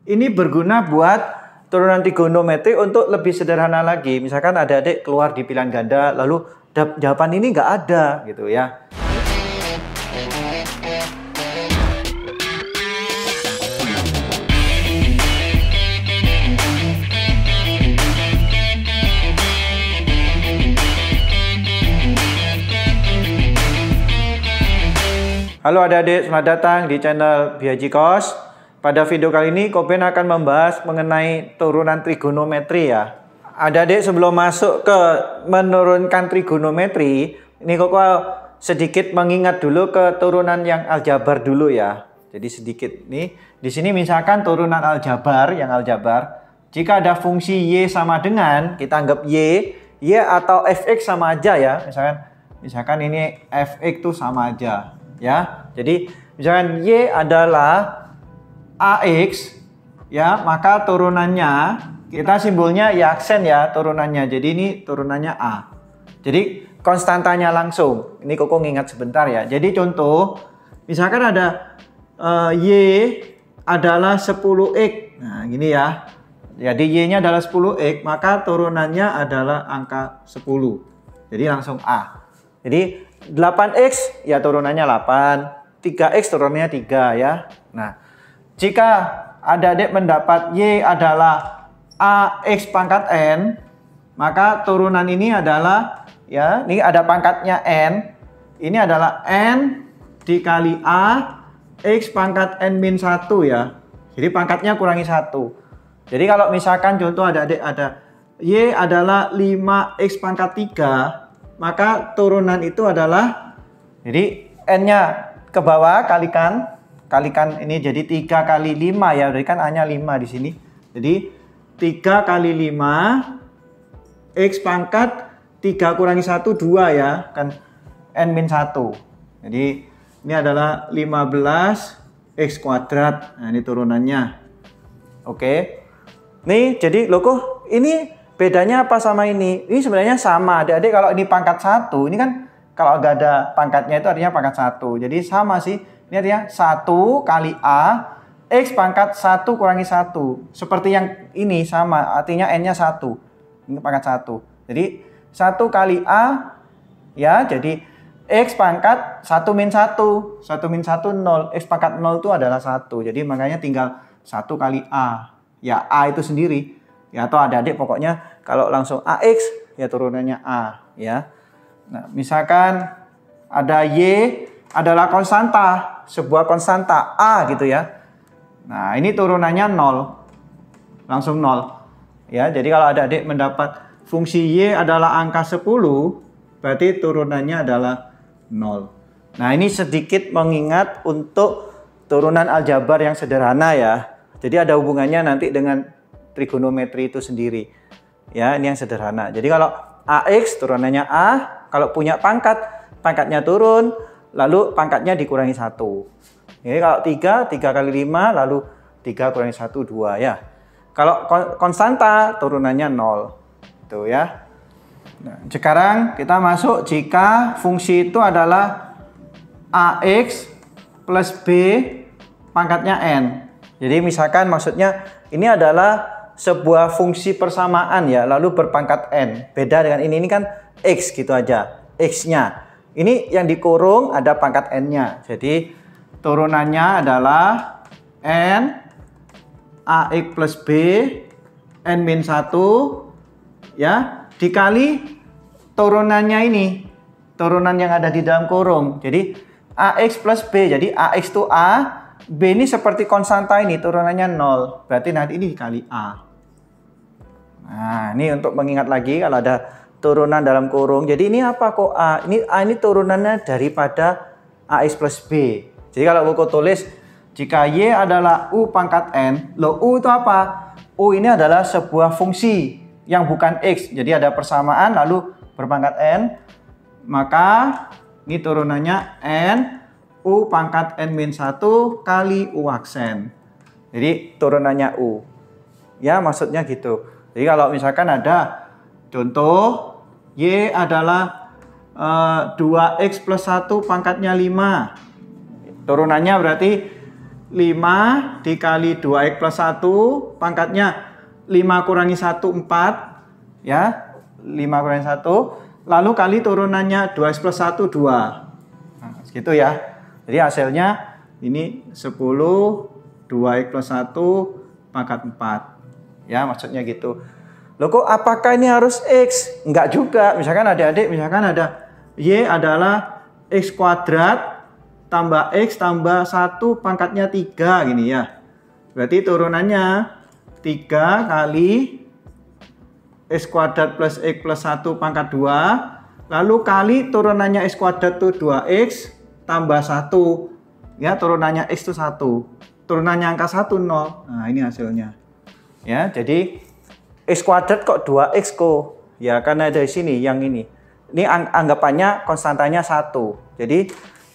ini berguna buat turunan trigonometri untuk lebih sederhana lagi. Misalkan adik-adik keluar di pilihan ganda, lalu jawaban ini nggak ada gitu ya. Halo adik-adik, selamat datang di channel Biajikos. Pada video kali ini Koben akan membahas mengenai turunan trigonometri ya. Adik-adik sebelum masuk ke menurunkan trigonometri, ini Koko sedikit mengingat dulu ke turunan yang aljabar dulu ya. Jadi sedikit nih, di sini misalkan turunan aljabar, jika ada fungsi y sama dengan, kita anggap y atau fx sama aja ya. Misalkan ini fx tuh sama aja. Ya, jadi misalkan y adalah ax, ya, maka turunannya kita simbolnya y aksen ya turunannya. Jadi ini turunannya a. Jadi konstantanya langsung. Ini Koko ngingat sebentar ya. Jadi contoh, misalkan ada y adalah 10x. Nah, gini ya. Jadi y-nya adalah 10x, maka turunannya adalah angka 10. Jadi langsung a. Jadi 8x ya turunannya 8, 3x turunannya 3 ya. Nah, jika adik-adik mendapat y adalah ax pangkat n, maka turunan ini adalah ya, ini ada pangkatnya n. Ini adalah n dikali a x pangkat n min 1 ya. Jadi pangkatnya kurangi 1. Jadi kalau misalkan contoh adik-adik ada y adalah 5x pangkat 3, maka turunan itu adalah, jadi n-nya ke bawah kalikan ini jadi 3 kali 5 ya, berarti kan a-nya 5 di sini. Jadi 3 kali 5 x pangkat 3 kurangi 1 2 ya, kan n min 1. Jadi ini adalah 15 x kuadrat. Nah, ini turunannya. Oke. Nih, jadi loh kok ini bedanya apa sama ini? Ini sebenarnya sama. Adik-adik kalau ini pangkat 1, ini kan kalau nggak ada pangkatnya itu artinya pangkat 1. Jadi sama sih. Ini artinya 1 kali A, X pangkat 1 kurangi 1. Seperti yang ini sama, artinya N-nya 1. Ini pangkat 1. Jadi 1 kali A, ya jadi X pangkat 1 min 1. 1 min 1, 0. X pangkat 0 itu adalah 1. Jadi makanya tinggal 1 kali A. Ya A itu sendiri. Ya, atau adik-adik pokoknya kalau langsung AX ya turunannya A ya. Nah, misalkan ada Y adalah konstanta, sebuah konstanta A gitu ya. Nah, ini turunannya 0. Langsung 0. Ya, jadi kalau adik-adik mendapat fungsi Y adalah angka 10, berarti turunannya adalah 0. Nah, ini sedikit mengingat untuk turunan aljabar yang sederhana ya. Jadi ada hubungannya nanti dengan trigonometri itu sendiri. Ya, ini yang sederhana. Jadi kalau AX turunannya A, kalau punya pangkatnya turun, lalu pangkatnya dikurangi 1. Jadi kalau 3 kali 5, lalu 3 kurangi 1, 2 ya. Kalau konstanta turunannya 0. Itu ya. Nah, sekarang kita masuk jika fungsi itu adalah AX plus B pangkatnya N. Jadi misalkan maksudnya ini adalah sebuah fungsi persamaan ya, lalu berpangkat n. Beda dengan ini kan x gitu aja, x-nya. Ini yang dikurung ada pangkat n-nya. Jadi turunannya adalah n ax plus b n min 1 ya, dikali turunannya ini, turunan yang ada di dalam kurung. Jadi ax plus b, jadi ax itu a, b ini seperti konstanta ini, turunannya 0. Berarti nanti ini dikali a. Nah, ini untuk mengingat lagi kalau ada turunan dalam kurung. Jadi ini apa kok A? Ini A ini turunannya daripada AX plus B. Jadi kalau Koko tulis jika Y adalah U pangkat N, loh U itu apa? U ini adalah sebuah fungsi yang bukan X. Jadi ada persamaan lalu berpangkat N. Maka ini turunannya N U pangkat N min 1 kali U aksen. Jadi turunannya U. Ya, maksudnya gitu. Jadi kalau misalkan ada contoh Y adalah 2x plus 1 pangkatnya 5. Turunannya berarti 5 dikali 2x plus 1 pangkatnya 5 kurangi 1 4 ya, 5 kurangi 1 lalu kali turunannya 2x plus 1 2. Nah, gitu ya. Jadi hasilnya ini 10 2x plus 1 pangkat 4 ya, maksudnya gitu. Loh kok apakah ini harus x? Enggak juga. Misalkan adik-adik, misalkan ada y adalah x kuadrat tambah x tambah 1 pangkatnya 3 gini ya. Berarti turunannya 3 kali x kuadrat plus x plus 1 pangkat 2. Lalu kali turunannya x kuadrat itu 2x tambah 1. Ya, turunannya x itu 1. Turunannya angka 1 0. Nah, ini hasilnya. Ya, jadi x kuadrat kok 2x kok? Ya, karena dari sini yang ini. Ini anggapannya konstantanya 1. Jadi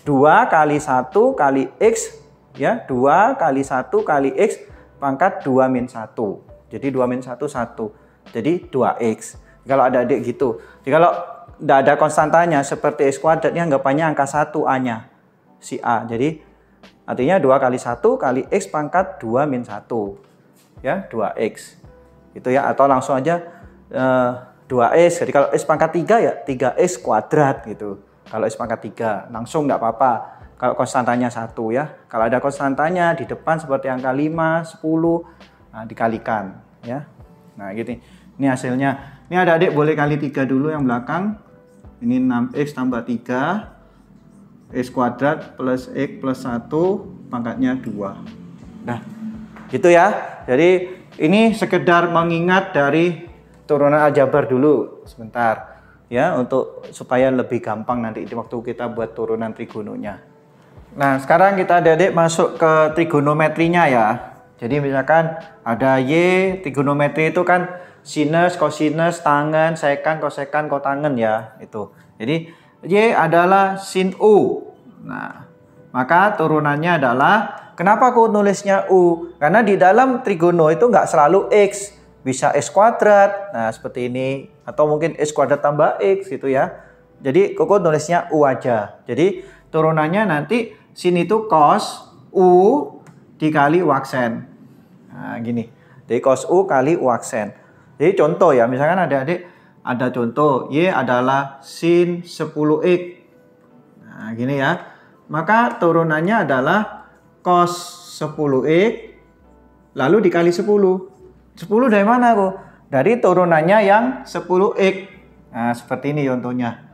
2 kali 1 kali x ya, 2 kali 1 kali x pangkat 2 min 1. Jadi 2 min 1 1. Jadi 2x. Kalau ada adik gitu. Jadi kalau tidak ada konstantanya seperti x kuadrat, ini anggapannya angka 1 a-nya. Si a. Jadi artinya 2 kali 1 kali x pangkat 2 min 1. Ya, 2x. Gitu ya, atau langsung aja 2x. Jadi kalau x pangkat 3 ya 3x kuadrat gitu. Kalau x pangkat 3 langsung nggak apa-apa. Kalau konstantanya 1 ya. Kalau ada konstantanya di depan seperti angka 5, 10, nah dikalikan ya. Nah, gitu. Ini hasilnya. Ini ada adik boleh kali 3 dulu yang belakang. Ini 6x tambah 3 x kuadrat plus x plus 1 pangkatnya 2. Nah, gitu ya. Jadi ini sekedar mengingat dari turunan aljabar dulu sebentar ya, untuk supaya lebih gampang nanti di waktu kita buat turunan trigononya. Nah, sekarang kita adik-adik masuk ke trigonometrinya ya. Jadi misalkan ada y, trigonometri itu kan sinus, kosinus, tangen, sekan, kosekan, kotangen ya, itu. Jadi y adalah sin u. Nah, maka turunannya adalah, kenapa aku nulisnya U? Karena di dalam trigono itu nggak selalu X. Bisa X kuadrat, nah seperti ini. Atau mungkin X kuadrat tambah X gitu ya. Jadi Koko nulisnya U aja. Jadi turunannya nanti sin itu cos U dikali U aksen. Nah gini. Jadi cos U kali U aksen. Jadi contoh ya, misalkan adik-adik ada contoh. Y adalah sin 10X. Nah gini ya. Maka turunannya adalah cos 10x lalu dikali 10. 10 dari mana kok? Dari turunannya yang 10x. Nah, seperti ini contohnya.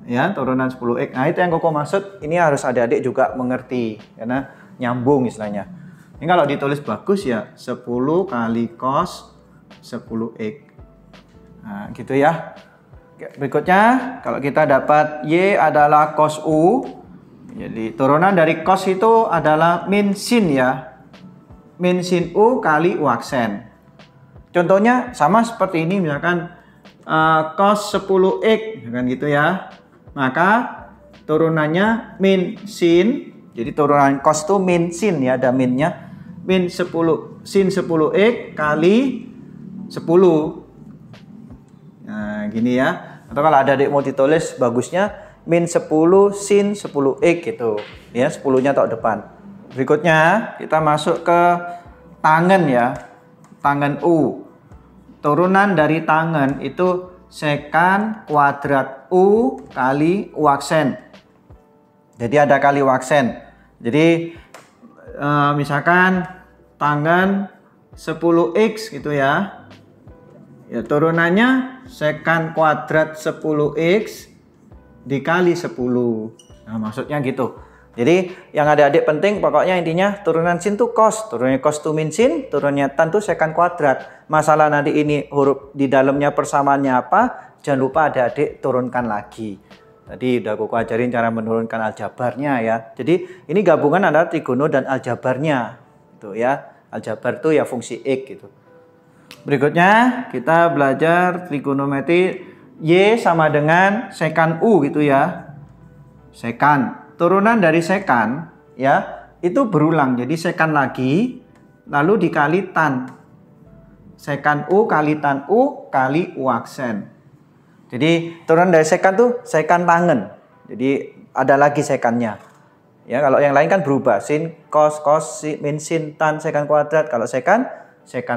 Ya, turunan 10x. Nah, itu yang Koko maksud. Ini harus adik-adik juga mengerti karena nyambung istilahnya. Ini kalau ditulis bagus ya 10 kali cos 10x. Nah, gitu ya. Berikutnya, kalau kita dapat y adalah cos u. Jadi turunan dari cos itu adalah min sin ya. Min sin u kali u aksen. Contohnya sama seperti ini, misalkan cos 10x kan gitu ya. Maka turunannya min sin. Jadi turunan cos itu min sin ya, ada minnya. Min 10 sin 10x kali 10. Nah, gini ya. Atau kalau ada adik mau ditulis bagusnya min 10 sin 10x gitu. Ya, 10-nya tok depan. Berikutnya kita masuk ke tangen ya. Tangen U. Turunan dari tangen itu sekan kuadrat U kali U aksen. Jadi ada kali U aksen. Jadi misalkan tangen 10x gitu ya. Ya, turunannya sekan kuadrat 10x dikali 10. Nah, maksudnya gitu. Jadi yang adik-adik penting pokoknya intinya turunan sin itu cos. Turunnya cos itu min sin, turunnya tan itu sekan kuadrat. Masalah nanti ini huruf di dalamnya persamaannya apa, jangan lupa adik-adik turunkan lagi. Tadi udah Koko ajarin cara menurunkan aljabarnya ya. Jadi ini gabungan antara trigono dan aljabarnya. Gitu ya. Aljabar itu ya fungsi x gitu. Berikutnya kita belajar trigonometri. Y sama dengan sekan U gitu ya. Sekan. Turunan dari sekan ya, itu berulang. Jadi sekan lagi lalu dikali tan. Sekan U kali tan U kali U aksen. Jadi turunan dari sekan tuh sekan tangen. Jadi ada lagi sekannya. Ya, kalau yang lain kan berubah. Sin, cos, min, sin, tan, sekant kuadrat. Kalau sekant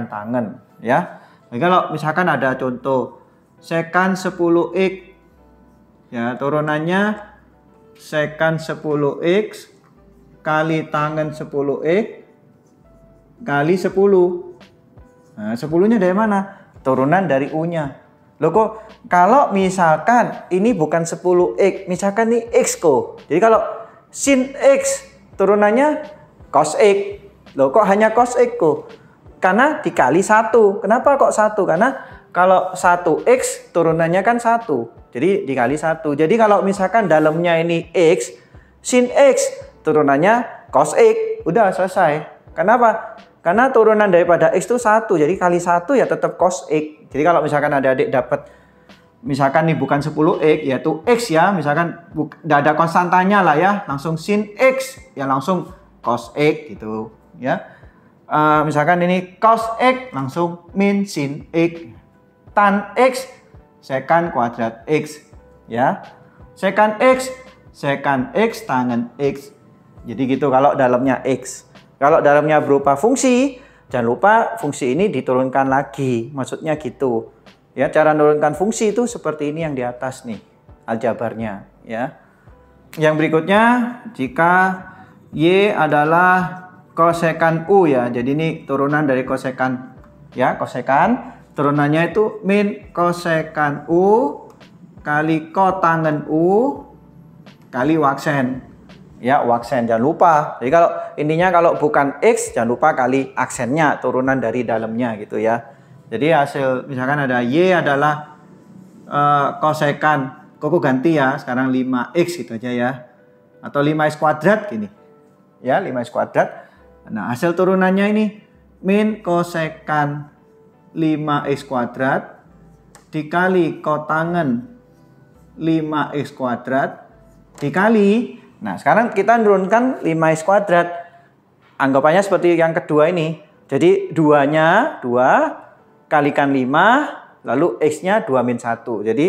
tangen. Ya. Jadi kalau misalkan ada contoh sekant 10x. Ya, turunannya sekant 10x kali tangen 10x kali 10. Nah, 10-nya dari mana? Turunan dari U-nya. Loh kok kalau misalkan ini bukan 10x, misalkan ini x kok. Jadi kalau sin x turunannya cos x. Loh kok hanya cos x kok? Karena dikali 1. Kenapa kok 1? Karena kalau 1x turunannya kan 1. Jadi dikali 1. Jadi kalau misalkan dalamnya ini x, sin x turunannya cos x. Udah selesai. Kenapa? Karena turunan daripada x itu 1. Jadi kali 1 ya tetap cos x. Jadi kalau misalkan adik-adik dapat misalkan nih bukan 10x yaitu x ya, misalkan tidak ada konstantanya lah ya, langsung sin x ya langsung cos x gitu ya. Misalkan ini cos x langsung min sin x, tan x sekant kuadrat x ya, sekant x tangen x. Jadi gitu kalau dalamnya x. Kalau dalamnya berupa fungsi, jangan lupa fungsi ini diturunkan lagi, maksudnya gitu. Ya, cara menurunkan fungsi itu seperti ini yang di atas nih, aljabarnya ya. Yang berikutnya, jika Y adalah kosekan U ya. Jadi ini turunan dari kosekan ya, kosekan. Turunannya itu min kosekan U kali kotangen U kali waksen. Ya, waksen jangan lupa. Jadi kalau intinya kalau bukan X jangan lupa kali aksennya, turunan dari dalamnya gitu ya. Jadi hasil misalkan ada Y adalah kosekan, kok ganti ya, sekarang 5X gitu aja ya. Atau 5X kuadrat gini. Ya, 5X kuadrat. Nah, hasil turunannya ini min kosekan 5X kuadrat dikali kotangen 5X kuadrat dikali. Nah, sekarang kita menurunkan 5X kuadrat. Anggapannya seperti yang kedua ini. Jadi 2-nya 2 kalikan 5, lalu X-nya 2 min 1. Jadi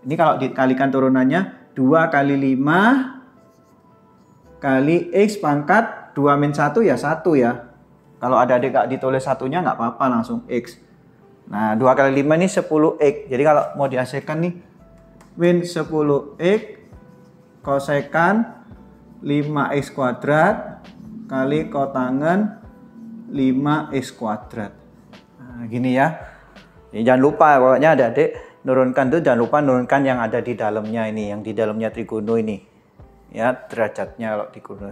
ini kalau dikalikan turunannya 2 kali 5 kali X pangkat 2 min 1 ya 1 ya. Kalau ada adik gak ditulis satunya nggak apa-apa, langsung X. Nah 2 kali 5 ini 10X. Jadi kalau mau dihasilkan nih min 10X kosekan 5X kuadrat kali kotangen 5X kuadrat. Nah, gini ya. Jadi jangan lupa pokoknya adik-adik nurunkan tuh, jangan lupa nurunkan yang ada di dalamnya ini, yang di dalamnya trigono ini. Ya, derajatnya kalau trigono.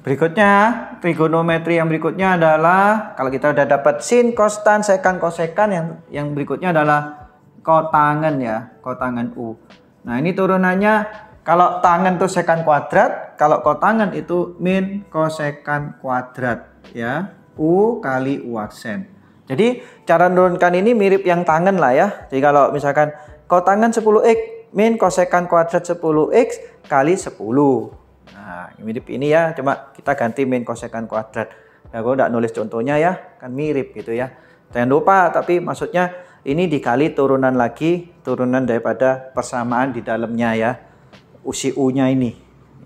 Berikutnya, trigonometri yang berikutnya adalah kalau kita udah dapat sin, cos, tan, sekant, kosekan, yang berikutnya adalah kotangen ya, kotangen U. Nah, ini turunannya kalau tangen tuh sekant kuadrat, kalau kotangen itu min kosekan kuadrat ya, U kali U aksen. Jadi cara menurunkan ini mirip yang tangen lah ya. Jadi kalau misalkan kotangen 10x min kosekan kuadrat 10x kali 10. Nah mirip ini ya, cuma kita ganti min kosekan kuadrat. Ya gue udah nulis contohnya ya, kan mirip gitu ya. Jangan lupa tapi maksudnya ini dikali turunan lagi, turunan daripada persamaan di dalamnya ya. Usi U-nya ini.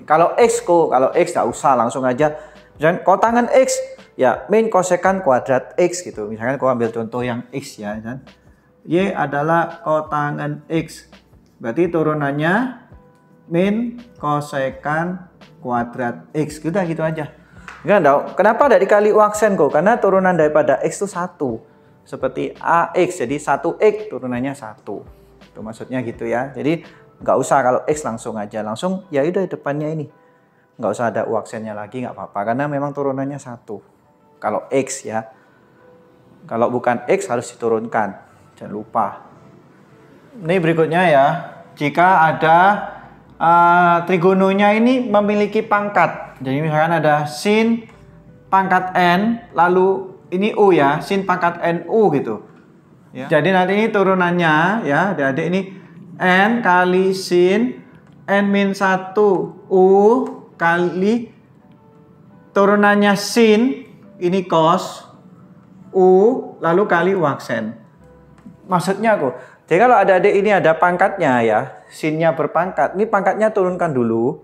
Kalau X kok, kalau X gak usah langsung aja. Misalkan kotangen X ya min kosekan kuadrat X gitu. Misalkan kau ambil contoh yang X ya kan. Y adalah kotangen X. Berarti turunannya min kosekan kuadrat X. Udah gitu aja. Kenapa ada dikali U aksen kok? Karena turunan daripada X itu 1. Seperti AX. Jadi 1X turunannya 1. Itu maksudnya gitu ya. Jadi nggak usah kalau X langsung aja. Langsung ya udah depannya ini. Nggak usah ada U aksennya lagi nggak apa-apa. Karena memang turunannya 1. Kalau X ya. Kalau bukan X harus diturunkan. Jangan lupa. Ini berikutnya ya. Jika ada trigononya ini memiliki pangkat. Jadi misalkan ada sin pangkat N. Lalu ini U ya. Sin pangkat NU gitu. Ya. Jadi nanti ini turunannya ya. Adik-adik ini N kali sin N min 1 U kali turunannya sin. Ini cos U lalu kali U aksen. Maksudnya kok. Jadi kalau ada adik ini ada pangkatnya ya, sinnya berpangkat. Ini pangkatnya turunkan dulu.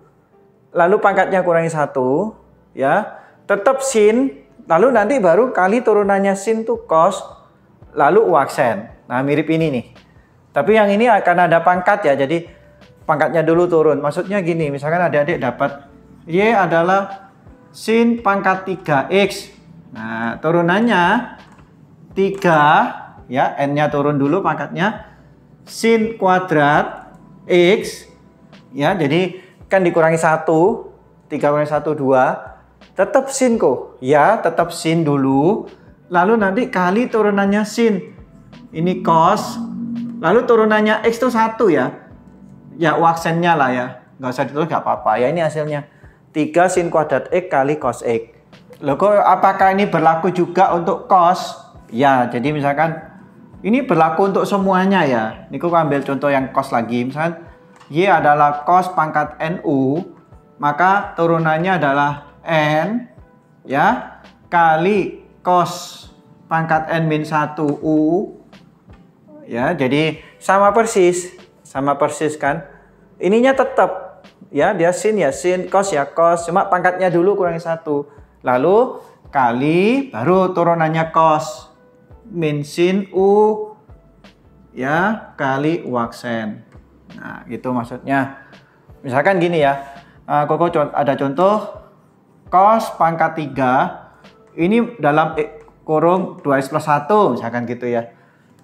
lalu pangkatnya kurangi 1, ya, tetap sin, lalu nanti baru kali turunannya sin tuh cos, lalu U aksen. Nah, mirip ini nih. Tapi yang ini akan ada pangkat ya, jadi pangkatnya dulu turun. Maksudnya gini, misalkan adik-adik dapat Y adalah sin pangkat 3X. Nah, turunannya 3, ya, N-nya turun dulu pangkatnya, sin kuadrat X, ya, jadi kan dikurangi 1, 3 kurangi 1, 2, tetap sin kok, ya, tetap sin dulu, lalu nanti kali turunannya sin, ini cos, lalu turunannya X itu 1 ya U aksennya lah ya, nggak usah ditulis nggak apa-apa, ya ini hasilnya 3 sin kuadrat X kali cos X. Loh kok apakah ini berlaku juga untuk cos? Ya, jadi misalkan ini berlaku untuk semuanya ya. Ini aku ambil contoh yang cos lagi. Misalkan Y adalah cos pangkat NU, maka turunannya adalah N ya kali cos pangkat N-1U. Ya, jadi sama persis kan. Ininya tetap ya, dia sin ya sin, cos ya cos, cuma pangkatnya dulu kurangi 1. Lalu kali baru turunannya cos min sin U ya kali U aksen. Nah, gitu maksudnya. Misalkan gini ya. Koko ada contoh cos pangkat 3 ini dalam kurung 2x plus 1 misalkan gitu ya.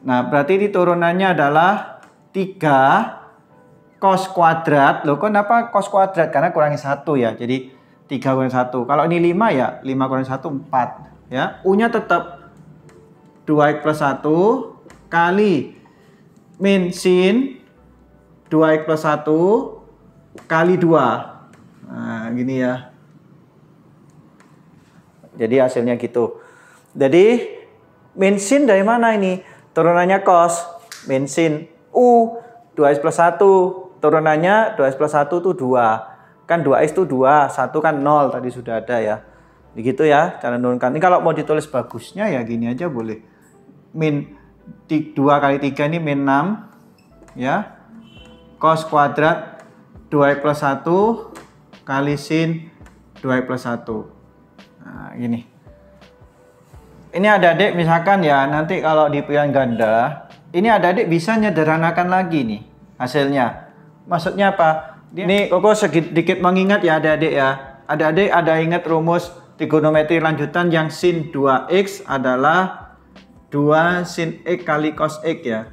Nah, berarti ini turunannya adalah 3 cos kuadrat. Loh, kenapa cos kuadrat? Karena kurangi 1 ya. Jadi 3 kurangi 1. Kalau ini 5 ya, 5 kurangi 1, 4. Ya, U-nya tetap 2x plus 1 kali min sin 2x plus 1 kali 2. Nah, gini ya. Jadi hasilnya gitu. Jadi min sin dari mana ini? Turunannya cos. Min sin U 2x plus 1. Turunannya 2x plus 1 itu 2. Kan 2x itu 2, 1 kan 0 tadi sudah ada ya. Begitu ya cara menurunkan. Ini kalau mau ditulis bagusnya ya gini aja boleh. Min 2 kali 3 ini min 6 ya. Cos kuadrat 2x plus 1 kali sin 2x plus 1. Nah, gini. Ini adik-adik misalkan ya, nanti kalau di pilihan ganda, ini adik-adik bisa nyederhanakan lagi nih hasilnya. Maksudnya apa? Ini Koko sedikit mengingat ya adik-adik ya. Adik-adik ada ingat rumus trigonometri lanjutan yang sin 2x adalah 2 sin x kali cos x ya.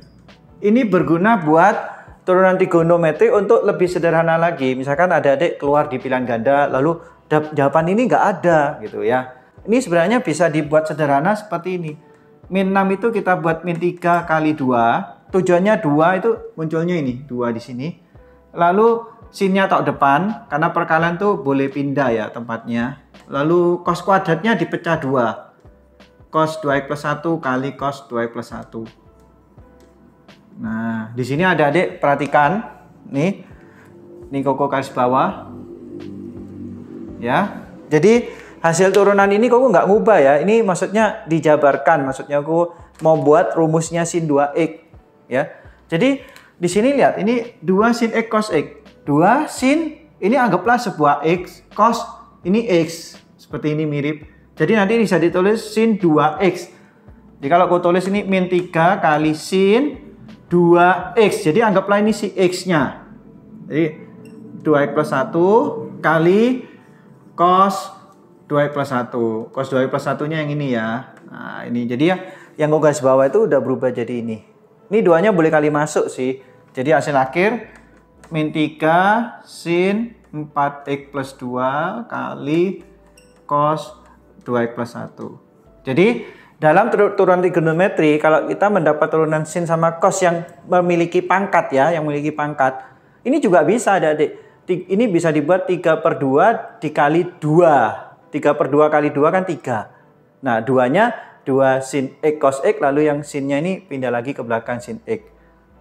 Ini berguna buat turunan trigonometri untuk lebih sederhana lagi. Misalkan adik-adik keluar di pilihan ganda, lalu jawaban ini nggak ada gitu ya. Ini sebenarnya bisa dibuat sederhana seperti ini. Min 6 itu kita buat min 3 kali 2. Tujuannya 2 itu munculnya ini, 2 di sini. Lalu sinnya taruh depan, karena perkalian tuh boleh pindah ya tempatnya. Lalu cos kuadratnya dipecah 2. Cos 2x plus 1 kali cos 2x plus 1. Nah, di sini adik-adik perhatikan. Nih Koko garis bawah. Ya, jadi hasil turunan ini Koko nggak ngubah ya. Ini maksudnya dijabarkan. Maksudnya aku mau buat rumusnya sin 2x. Ya, jadi di sini lihat, ini 2 sin x cos x. 2 sin, ini anggaplah sebuah x, cos, ini x. Seperti ini mirip. Jadi nanti bisa ditulis sin 2x. Jadi kalau aku tulis ini min 3 kali sin 2x. Jadi anggaplah ini si x-nya. Jadi 2x plus 1 kali cos 2x plus 1. Cos 2x plus 1-nya yang ini ya. Nah, ini. Jadi ya, yang aku garis bawah itu udah berubah jadi ini. Ini 2-nya boleh kali masuk sih. Jadi hasil akhir min 3 sin 4x plus 2 kali cos 2x plus 1. Jadi dalam turunan trigonometri, kalau kita mendapat turunan sin sama cos yang memiliki pangkat ya, yang memiliki pangkat, ini juga bisa adik-adik. Ini bisa dibuat 3/2 dikali 2. 3/2 kali 2 kan 3. Nah, 2-nya 2 sin x cos x, lalu yang sinnya ini pindah lagi ke belakang sin x.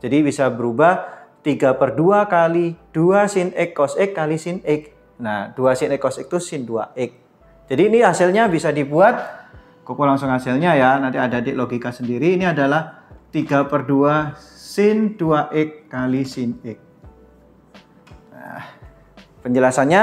Jadi bisa berubah 3/2 kali 2 sin x cos x kali sin x. Nah, 2 sin x cos x itu sin 2x. Jadi ini hasilnya bisa dibuat, Koko langsung hasilnya ya, nanti adik-adik logika sendiri. Ini adalah 3/2 sin 2x kali sin x. Nah, penjelasannya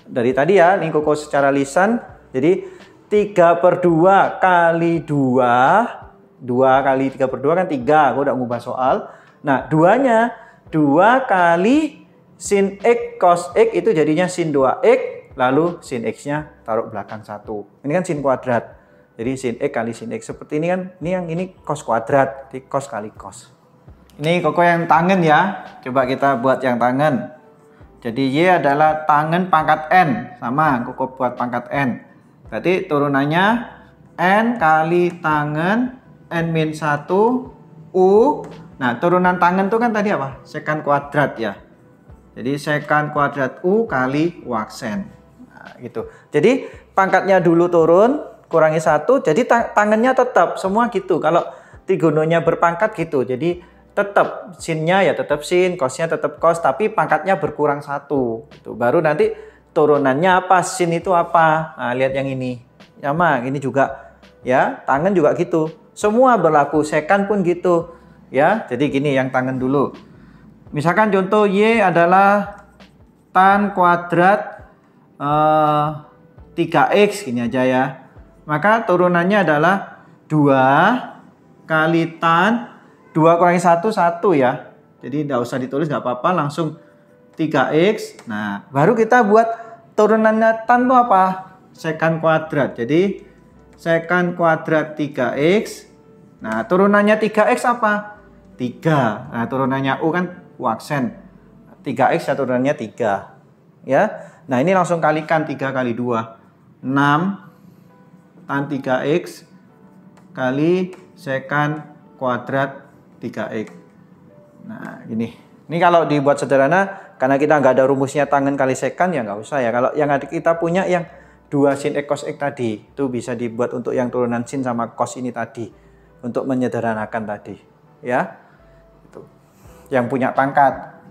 Dari tadi ya, ini Koko secara lisan. Jadi 3/2 kali 2 kali 3/2 kan 3. Aku udah ngubah soal. Nah, 2-nya 2 kali sin X cos X itu jadinya sin 2X. Lalu sin X-nya taruh belakang 1. Ini kan sin kuadrat. Jadi sin X kali sin X. Seperti ini kan, ini cos kuadrat. Jadi cos kali cos. Ini Koko yang tangen ya. Coba kita buat yang tangen. Jadi Y adalah tangen pangkat N. Sama, Koko buat pangkat N. Berarti turunannya N kali tangen N-1 U. Nah, turunan tangen itu kan tadi apa? Sekan kuadrat ya. Jadi sekan kuadrat U kali waksen. Nah, gitu. Jadi pangkatnya dulu turun, kurangi 1. Jadi tangennya tetap. Semua gitu. Kalau trigononya berpangkat gitu. Jadi tetap sinnya ya tetap sin, cosnya tetap cos, tapi pangkatnya berkurang 1. Gitu. Baru nanti turunannya apa, sin itu apa. Nah, lihat yang ini. Sama, ini juga ya, tangen juga gitu. Semua berlaku, sekan pun gitu. Ya, jadi gini yang tangen dulu. Misalkan contoh Y adalah tan kuadrat 3X gini aja ya. Maka turunannya adalah 2 kali tan 2 kurangi 1, 1 ya. Jadi tidak usah ditulis, nggak apa-apa, langsung 3X. Nah, baru kita buat turunannya tan itu apa? Sekan kuadrat. Jadi, sekan kuadrat 3X. Nah, turunannya 3X apa? 3. Nah, turunannya U kan waksen. 3X ya turunannya 3. Ya. Nah, ini langsung kalikan 3 kali 2. 6 tan 3X kali sekan kuadrat 3X. Nah, ini. Ini kalau dibuat sederhana, karena kita nggak ada rumusnya tangen kali sekan, ya nggak usah ya. Kalau yang kita punya yang 2 sin X cos X tadi, itu bisa dibuat untuk yang turunan sin sama cos ini tadi. Untuk menyederhanakan tadi. Ya. Itu. Yang punya pangkat.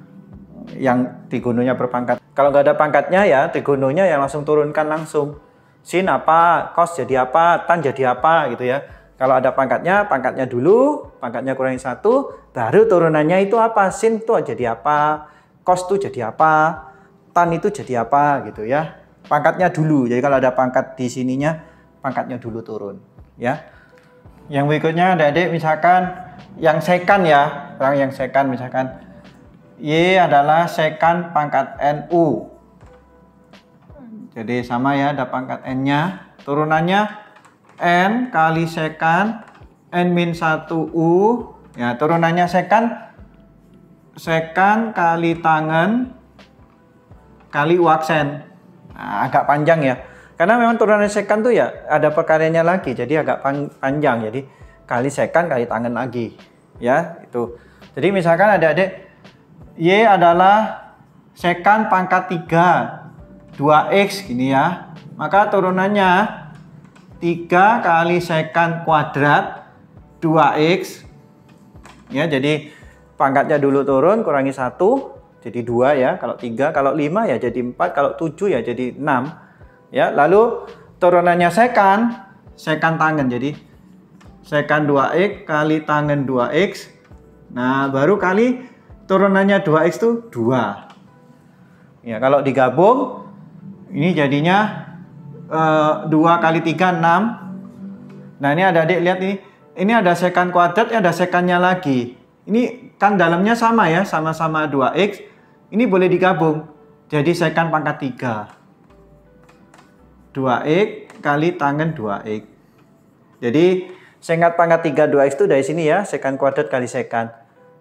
Yang trigononya berpangkat. Kalau nggak ada pangkatnya ya, trigononya yang langsung turunkan langsung. Sin apa, cos jadi apa, tan jadi apa gitu ya. Kalau ada pangkatnya, pangkatnya dulu, pangkatnya kurangi 1, baru turunannya itu apa? Sin itu jadi apa? Cos itu jadi apa? Tan itu jadi apa gitu ya. Pangkatnya dulu. Jadi kalau ada pangkat di sininya, pangkatnya dulu turun ya. Yang berikutnya adik-adik misalkan yang sekan ya. Orang yang sekan misalkan Y adalah sekan pangkat NU. Jadi sama ya, ada pangkat N-nya. Turunannya N kali sekan N-1U. Ya, turunannya sekan kali tangen kali waksen. Nah, agak panjang ya. Karena memang turunan sekan tuh ya ada perkaranya lagi. Jadi agak panjang. Jadi kali sekan kali tangen lagi. Ya, itu. Jadi misalkan adik-adik Y adalah sekan pangkat 3 2X gini ya. Maka turunannya 3 kali sekan kuadrat 2X. Ya, jadi pangkatnya dulu turun, kurangi 1, jadi 2 ya. Kalau 3, kalau 5 ya jadi 4, kalau 7 ya jadi 6. Ya, lalu turunannya sekan tangen. Jadi sekan 2X kali tangen 2X. Nah, baru kali turunannya 2X itu 2. Ya, kalau digabung ini jadinya 2 kali 3, 6. Nah, ini adik-adik lihat ini. Ini ada sekan kuadrat, ada sekannya lagi. Ini kan dalamnya sama ya, sama-sama 2X. Ini boleh digabung. Jadi sekan pangkat 3. 2X kali tangen 2X. Jadi sekan pangkat 3 2X itu dari sini ya, sekan kuadrat kali sekan.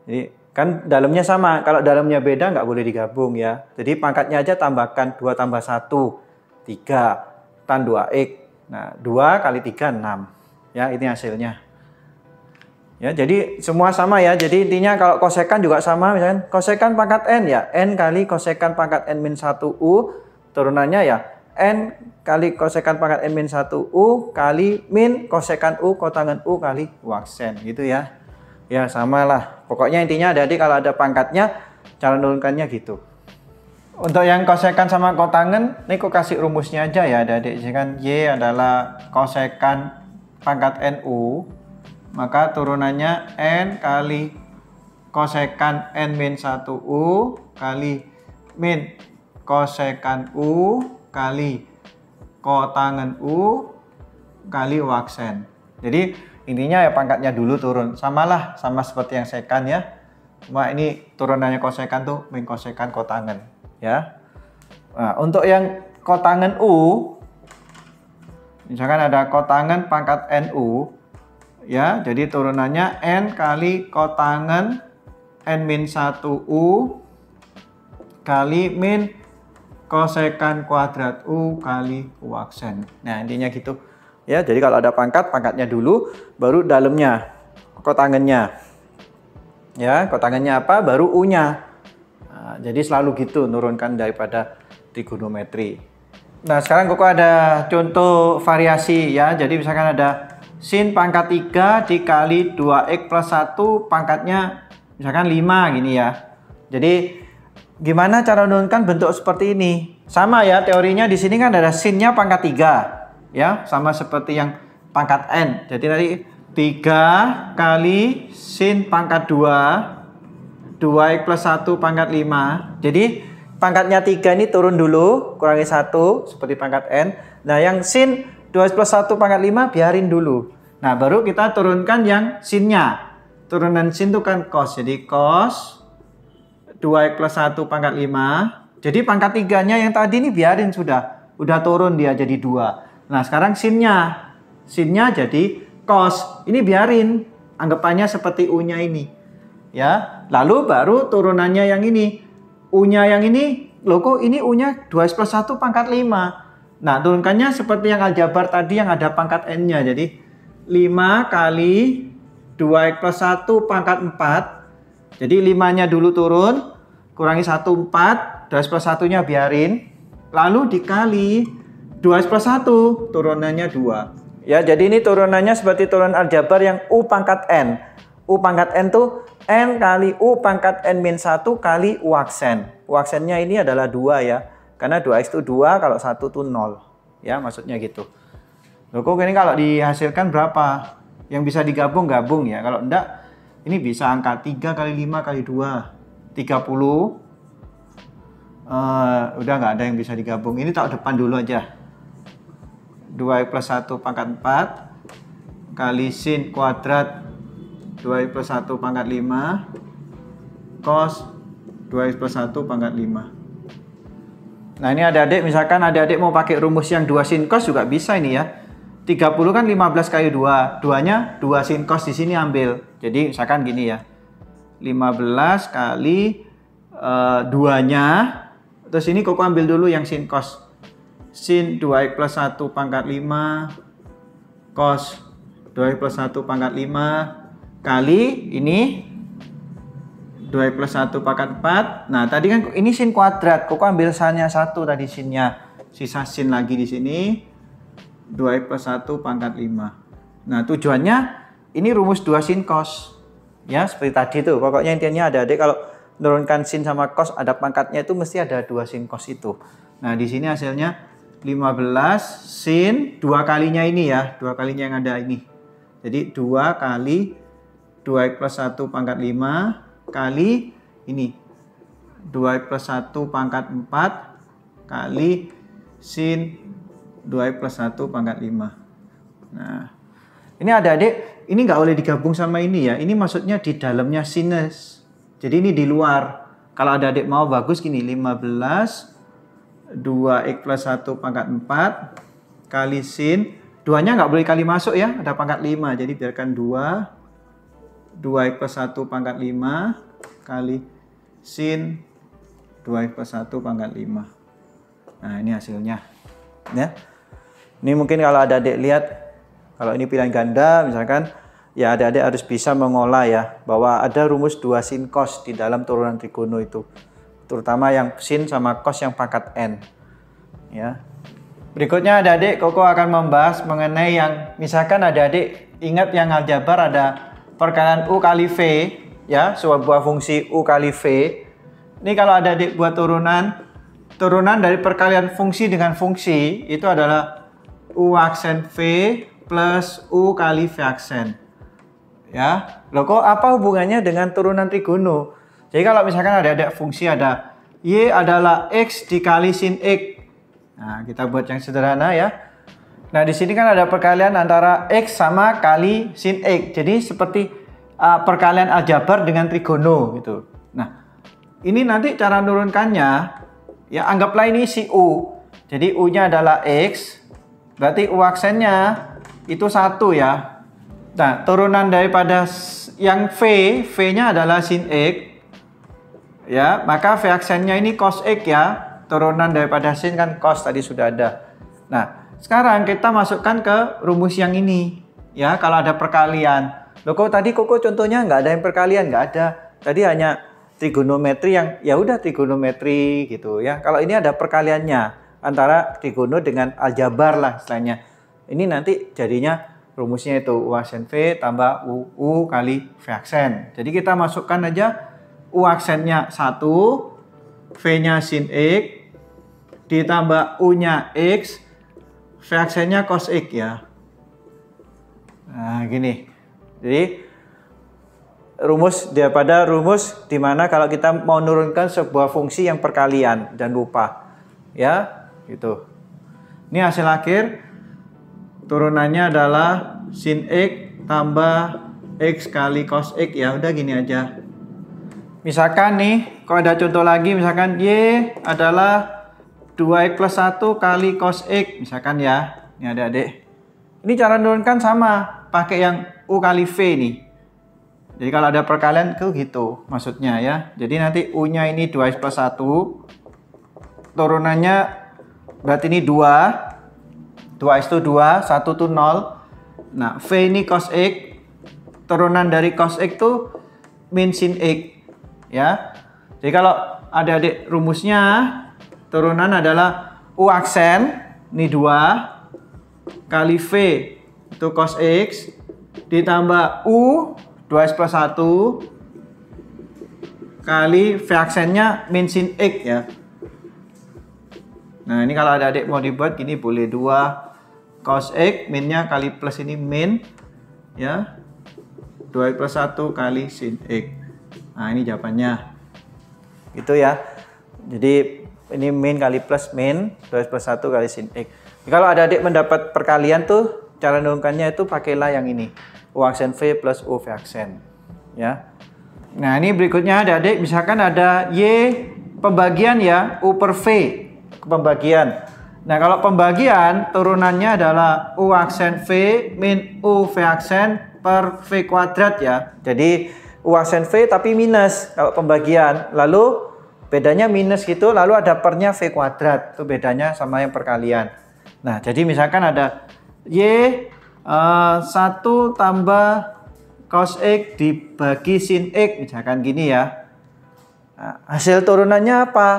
Jadi kan dalamnya sama. Kalau dalamnya beda nggak boleh digabung ya. Jadi pangkatnya aja tambahkan 2 tambah 1, 3. Tan 2X. Nah, 2 kali 3, 6. Ya, ini hasilnya. Ya, jadi semua sama ya. Jadi intinya kalau kosekan juga sama. Misalkan kosekan pangkat N ya. N kali kosekan pangkat N-1U. Turunannya ya. N kali kosekan pangkat N-1U kali min kosekan U kotangen U kali waksen. Gitu ya. Ya, samalah. Pokoknya intinya adik-adik kalau ada pangkatnya, cara menurunkannya gitu. Untuk yang kosekan sama kotangen, ini aku kasih rumusnya aja ya adik-adik. Kan Y adalah kosekan pangkat NU, maka turunannya N kali kosekan N-1U kali min kosekan U kali kotangen U kali U aksen. Jadi intinya ya pangkatnya dulu turun. Samalah, sama seperti yang sekan ya. Cuma ini turunannya kosekan tuh min kosekan kotangen ya. Nah, untuk yang kotangen U, misalkan ada kotangen pangkat NU ya, jadi turunannya N kali kotangen N-1U kali min kosekan kuadrat U kali U aksen. Nah, intinya gitu. Ya, jadi kalau ada pangkat, pangkatnya dulu, baru dalamnya, kotangennya. Ya, kotangennya apa? Baru U-nya. Nah, jadi selalu gitu, nurunkan daripada trigonometri. Nah, sekarang Koko ada contoh variasi ya. Jadi misalkan ada sin pangkat 3 dikali 2x plus 1 pangkatnya misalkan 5 gini ya. Jadi gimana cara menurunkan bentuk seperti ini? Sama ya, teorinya di sini kan ada sinnya pangkat 3 ya, sama seperti yang pangkat n. Jadi nanti 3 kali sin pangkat 2 2x plus 1 pangkat 5. Jadi pangkatnya 3 ini turun dulu, kurangi 1 seperti pangkat n. Nah, yang sin 2x plus 1 pangkat 5 biarin dulu. Nah, baru kita turunkan yang sinnya. Turunan sin itu kan cos. Jadi cos 2x plus 1 pangkat 5. Jadi pangkat 3-nya yang tadi ini biarin sudah. Udah turun dia jadi 2. Nah, sekarang sinnya. Sinnya jadi cos. Ini biarin. Anggapannya seperti U-nya ini. Ya. Lalu baru turunannya yang ini. U-nya yang ini. Loh kok ini U-nya 2x plus 1 pangkat 5. Nah, turunkannya seperti yang aljabar tadi yang ada pangkat N-nya. Jadi 5 kali 2x plus 1 pangkat 4. Jadi 5-nya dulu turun. Kurangi 1, 4. 2x plus 1-nya biarin. Lalu dikali 2x plus 1. Turunannya 2. Ya, jadi ini turunannya seperti turunan aljabar yang U pangkat N. U pangkat N tuh N kali U pangkat N-1 kali U aksen. U aksennya ini adalah 2 ya. Karena 2x itu 2, kalau 1 itu 0. Ya, maksudnya gitu. Loh, kok ini kalau dihasilkan berapa? Yang bisa digabung-gabung ya. Kalau enggak, ini bisa angka 3 kali 5 kali 2. 30. Udah nggak ada yang bisa digabung. Ini tak depan dulu aja. 2x plus 1 pangkat 4 kali sin kuadrat 2x plus 1 pangkat 5 cos 2x plus 1 pangkat 5. Nah, ini adik-adik, misalkan adik-adik mau pakai rumus yang 2 sin cos juga bisa ini ya. 30 kan 15 kali 2. 2-nya 2 sin cos di sini ambil. Jadi misalkan gini ya. 15 kali 2-nya. Terus ini Koko ambil dulu yang sin cos. Sin 2x plus 1 pangkat 5 cos 2x plus 1 pangkat 5 kali ini 2x plus 1 pangkat 4. Nah, tadi kan ini sin kuadrat. Koko ambil sinnya 1 tadi sinnya. Sisa sin lagi di sini. 2x plus 1 pangkat 5. Nah, tujuannya ini rumus 2 sin cos. Ya, seperti tadi tuh. Pokoknya intinya adik-adik kalau menurunkan sin sama cos ada pangkatnya itu mesti ada 2 sin cos itu. Nah, di sini hasilnya 15 sin 2 kalinya ini ya. 2 kalinya yang ada ini. Jadi 2 kali 2x plus 1 pangkat 5 kali ini 2x plus 1 pangkat 4 kali sin 2x plus 1 pangkat 5. Nah, ini adik-adik, ini nggak boleh digabung sama ini ya. Ini maksudnya di dalamnya sinus. Jadi ini di luar. Kalau adik-adik mau bagus gini, 15 2x plus 1 pangkat 4 kali sin. 2-nya nggak boleh kali masuk ya, ada pangkat 5. Jadi biarkan 2x plus 1 pangkat 5 kali sin 2x plus 1 pangkat 5. Nah, ini hasilnya. Ya. Ini mungkin kalau adik-adik lihat, kalau ini pilihan ganda misalkan, ya adik-adik harus bisa mengolah ya, bahwa ada rumus 2 sin cos di dalam turunan trigono itu. Terutama yang sin sama cos yang pangkat n. Ya. Berikutnya adik-adik, Koko akan membahas mengenai yang misalkan adik-adik ingat yang aljabar ada perkalian U kali V ya, sebuah fungsi U kali V. Ini kalau adik-adik buat turunan dari perkalian fungsi dengan fungsi itu adalah U aksen V plus U kali V aksen. Ya, loh kok apa hubungannya dengan turunan trigono? Jadi kalau misalkan ada fungsi ada Y adalah X dikali sin X. Nah, kita buat yang sederhana ya. Nah, di sini kan ada perkalian antara X sama kali sin X. Jadi seperti perkalian aljabar dengan trigono gitu. Nah, ini nanti cara menurunkannya, ya anggaplah ini si U. Jadi U-nya adalah X, berarti U aksennya itu 1 ya. Nah, turunan daripada yang V-nya adalah sin X. Ya, maka V aksennya ini cos X ya. Turunan daripada sin kan cos tadi sudah ada. Nah, sekarang kita masukkan ke rumus yang ini. Ya, kalau ada perkalian. Loh, kok tadi Koko contohnya nggak ada yang perkalian, nggak ada. Tadi hanya trigonometri yang ya udah trigonometri gitu ya. Kalau ini ada perkaliannya antara trigono dengan aljabar lah istilahnya. Ini nanti jadinya rumusnya itu U aksen V tambah U kali V aksen. Jadi kita masukkan aja U aksennya 1, V-nya sin X, ditambah U-nya X, V aksennya cos X ya. Nah, gini. Jadi daripada rumus dimana kalau kita mau menurunkan sebuah fungsi yang perkalian dan lupa. Ya, gitu. Ini hasil akhir. Turunannya adalah sin X tambah X kali cos X ya. Udah gini aja. Misalkan nih, kalau ada contoh lagi, misalkan Y adalah 2X plus 1 kali cos X, misalkan ya. Ini adik-adik. Ini cara menurunkan sama, pakai yang U kali V nih. Jadi kalau ada perkalian itu gitu maksudnya ya. Jadi nanti U-nya ini 2X plus 1. Turunannya berarti ini 2. 2X itu 2, 1 itu 0. Nah, V ini cos X. Turunan dari cos X itu min sin X. Ya. Jadi kalau adik-adik rumusnya, turunan adalah U aksen, ini 2, kali V, itu cos X, ditambah U, 2X plus 1, kali V aksennya min sin X ya. Nah, ini kalau adik-adik mau dibuat gini boleh 2 cos X, minnya kali plus ini min, ya, 2X plus 1 kali sin X. Nah, ini jawabannya. Gitu ya. Jadi ini min kali plus min, 2X plus 1 kali sin X. Kalau adik-adik mendapat perkalian tuh, cara menurunkannya itu pakailah yang ini. U aksen V plus U V aksen. Ya. Nah, ini berikutnya adik-adik, misalkan ada Y pembagian ya, U per V. Pembagian. Nah, kalau pembagian, turunannya adalah U aksen V min U V aksen per V kuadrat ya. Jadi, U aksen V tapi minus kalau pembagian. Lalu bedanya minus gitu, lalu ada pernya V kuadrat. Itu bedanya sama yang perkalian. Nah, jadi misalkan ada Y 1 tambah cos X dibagi sin X. Misalkan gini ya. Nah, hasil turunannya apa?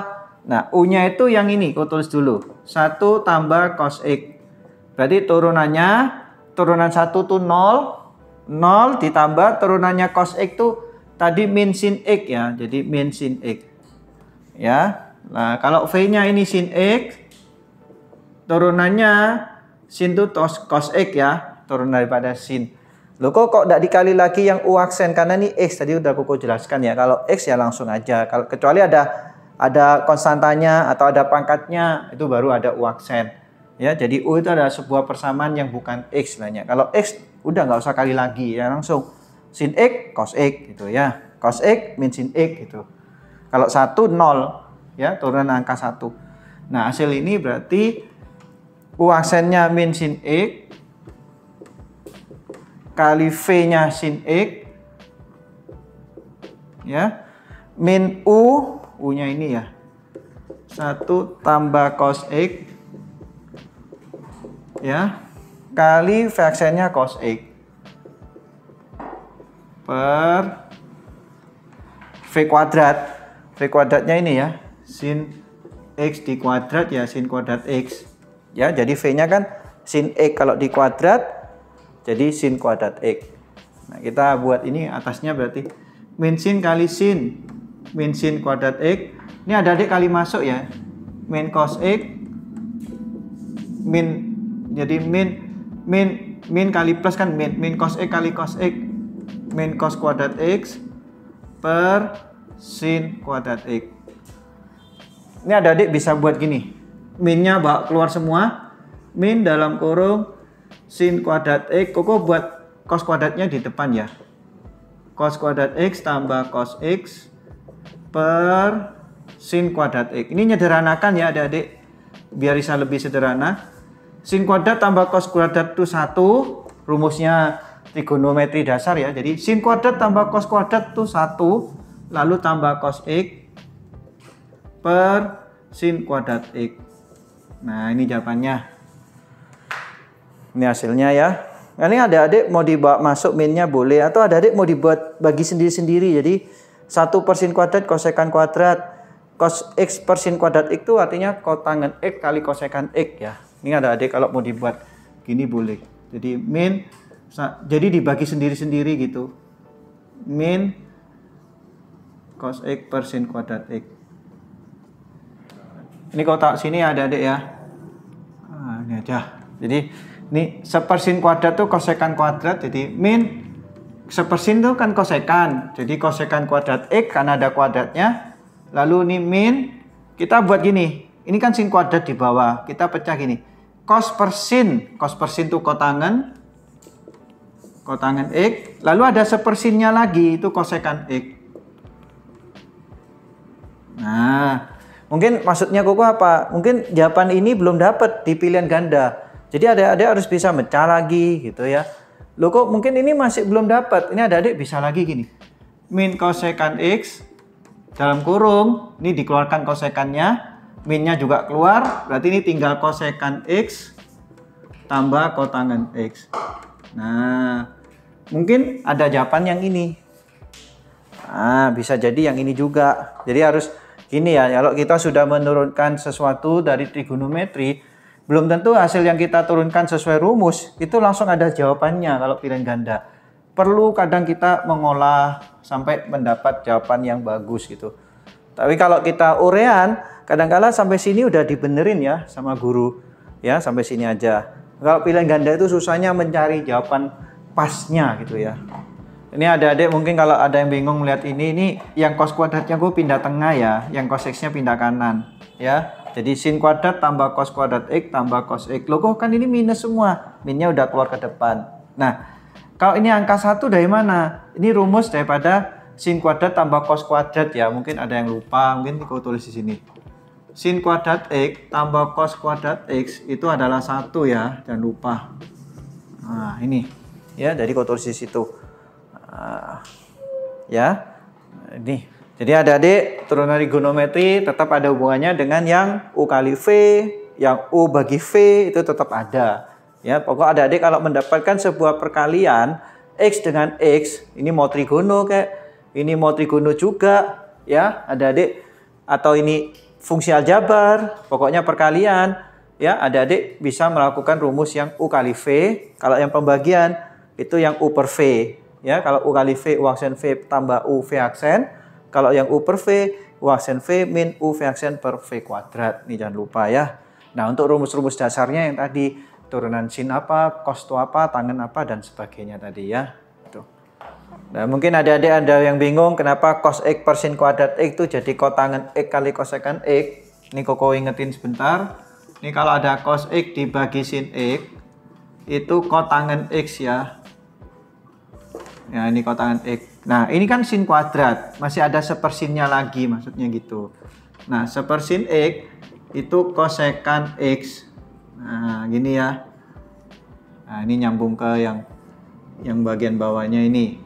Nah, U-nya itu yang ini, aku tulis dulu. 1 tambah cos X. Berarti turunan 1 itu 0. 0 ditambah turunannya cos X itu tadi min sin X ya. Jadi min sin X. Ya. Nah, kalau V-nya ini sin X, turunannya sin itu cos X ya. Turun daripada sin. Loh, kok tidak dikali lagi yang U aksen? Karena ini X tadi udah aku jelaskan ya. Kalau X ya langsung aja. Kalau kecuali ada konstantanya atau ada pangkatnya, itu baru ada U aksen. Ya, jadi U itu adalah sebuah persamaan yang bukan X lainnya. Kalau X udah nggak usah kali lagi ya, langsung sin X cos X gitu ya. Cos X min sin X gitu. Kalau 1 0 ya, turunan angka 1. Nah, hasil ini berarti U aksennya min sin X kali V-nya sin X ya, min U-nya ini ya. 1 tambah cos X ya, kali V aksennya cos X per V kuadrat. V kuadratnya ini ya, sin X di kuadrat ya, sin kuadrat X. Ya, jadi V-nya kan sin X kalau di kuadrat, jadi sin kuadrat X. Nah, kita buat ini atasnya berarti min sin kali sin. Min sin kuadrat X. Ini adik-adik kali masuk ya. Min cos X. Jadi min kali plus kan min cos X kali cos X. Min cos kuadrat X per sin kuadrat X. Ini adik-adik bisa buat gini. Minnya bawa keluar semua. Min dalam kurung sin kuadrat X. Koko buat cos kuadratnya di depan ya. Cos kuadrat X tambah cos X per sin kuadrat X. Ini nyederhanakan ya adik-adik, biar bisa lebih sederhana. Sin kuadrat tambah cos kuadrat itu 1, rumusnya trigonometri dasar ya. Jadi sin kuadrat tambah cos kuadrat itu 1, lalu tambah cos X per sin kuadrat X. Nah, ini jawabannya. Ini hasilnya ya. Nah, ini adik-adik mau dibawa masuk minnya boleh, atau adik-adik mau dibuat bagi sendiri-sendiri. Jadi 1 per sin kuadrat kosekan kuadrat cos X per sin kuadrat X itu artinya kotangen X kali kosekan X ya. Ini adik-adik kalau mau dibuat gini boleh. Jadi min, jadi dibagi sendiri-sendiri gitu. Min cos X per sin kuadrat X. Ini kotak sini adik-adik ya. Nah, ini aja. Jadi ini sepersin kuadrat tuh kosekan kuadrat, jadi min sepersin tuh kan kosekan, jadi kosekan kuadrat X karena ada kuadratnya. Lalu ini min, kita buat gini, ini kan sin kuadrat di bawah, kita pecah gini, cos persin tuh kotangen X, lalu ada sepersinnya lagi, itu kosekan X. Nah, mungkin maksudnya Koko apa? Mungkin jawaban ini belum dapat di pilihan ganda. Jadi adik-adik harus bisa mecah lagi gitu ya. Loh kok mungkin ini masih belum dapat. Ini adik-adik bisa lagi gini. Min kosekan X dalam kurung. Ini dikeluarkan kosekannya. Minnya juga keluar. Berarti ini tinggal kosekan X tambah kotangen X. Nah, mungkin ada jawaban yang ini. Nah, bisa jadi yang ini juga. Jadi harus gini ya. Kalau kita sudah menurunkan sesuatu dari trigonometri, belum tentu hasil yang kita turunkan sesuai rumus itu langsung ada jawabannya kalau pilihan ganda. Perlu kadang kita mengolah sampai mendapat jawaban yang bagus gitu. Tapi kalau kita urean, kadang-kala sampai sini udah dibenerin ya sama guru. Ya, sampai sini aja. Kalau pilihan ganda itu susahnya mencari jawaban pasnya gitu ya. Ini adik-adik mungkin kalau ada yang bingung melihat ini yang cos kuadratnya gue pindah tengah ya, yang cos X-nya pindah kanan ya. Jadi sin kuadrat tambah cos kuadrat X tambah cos X. Loh kok kan ini minus semua. Minnya udah keluar ke depan. Nah, kalau ini angka 1 dari mana? Ini rumus daripada sin kuadrat tambah cos kuadrat ya. Mungkin ada yang lupa. Mungkin aku tulis di sini. Sin kuadrat X tambah cos kuadrat X itu adalah 1 ya. Jangan lupa. Nah, ini. Ya, jadi aku tulis di situ. Ya. Ini. Jadi adik-adik turunan trigonometri tetap ada hubungannya dengan yang U kali V, yang U bagi V itu tetap ada. Ya, pokok adik-adik kalau mendapatkan sebuah perkalian X dengan X, ini mau trigono kayak, ini mau trigono juga, ya adik-adik, atau ini fungsi aljabar, pokoknya perkalian, ya adik-adik bisa melakukan rumus yang U kali V. Kalau yang pembagian itu yang U per V, ya kalau U kali V, U aksen V tambah U V aksen. Kalau yang U per V, U aksen V min U V aksen per V kuadrat. Ini jangan lupa ya. Nah, untuk rumus-rumus dasarnya yang tadi, turunan sin apa, cos itu apa, tangen apa, dan sebagainya tadi ya. Tuh. Nah, mungkin adik-adik ada yang bingung kenapa cos X per sin kuadrat X itu jadi kotangen X kali kosekan X. Ini Koko ingetin sebentar. Ini kalau ada cos X dibagi sin X, itu kotangen X ya. Ya, ini kotangen X. Nah, ini kan sin kuadrat, masih ada sepersinnya lagi, maksudnya gitu. Nah, sepersin X itu kosekan X. Nah, gini ya. Nah, ini nyambung ke yang bagian bawahnya ini.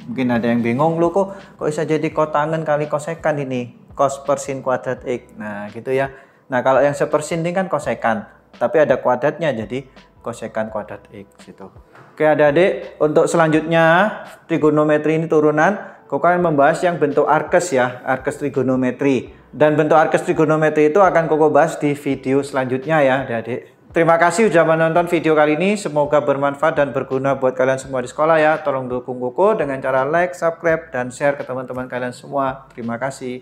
Mungkin ada yang bingung, loh kok bisa jadi kotangen kali kosekan ini, cos per sin kuadrat X. Nah, gitu ya. Nah, kalau yang sepersin ini kan kosekan, tapi ada kuadratnya, jadi kosekan kuadrat X gitu. Oke adik-adik, untuk selanjutnya trigonometri ini turunan, Koko akan membahas yang bentuk arkes ya, arkes trigonometri. Dan bentuk arkes trigonometri itu akan Koko bahas di video selanjutnya ya adik-adik. Terima kasih sudah menonton video kali ini, semoga bermanfaat dan berguna buat kalian semua di sekolah ya. Tolong dukung Koko dengan cara like, subscribe, dan share ke teman-teman kalian semua. Terima kasih.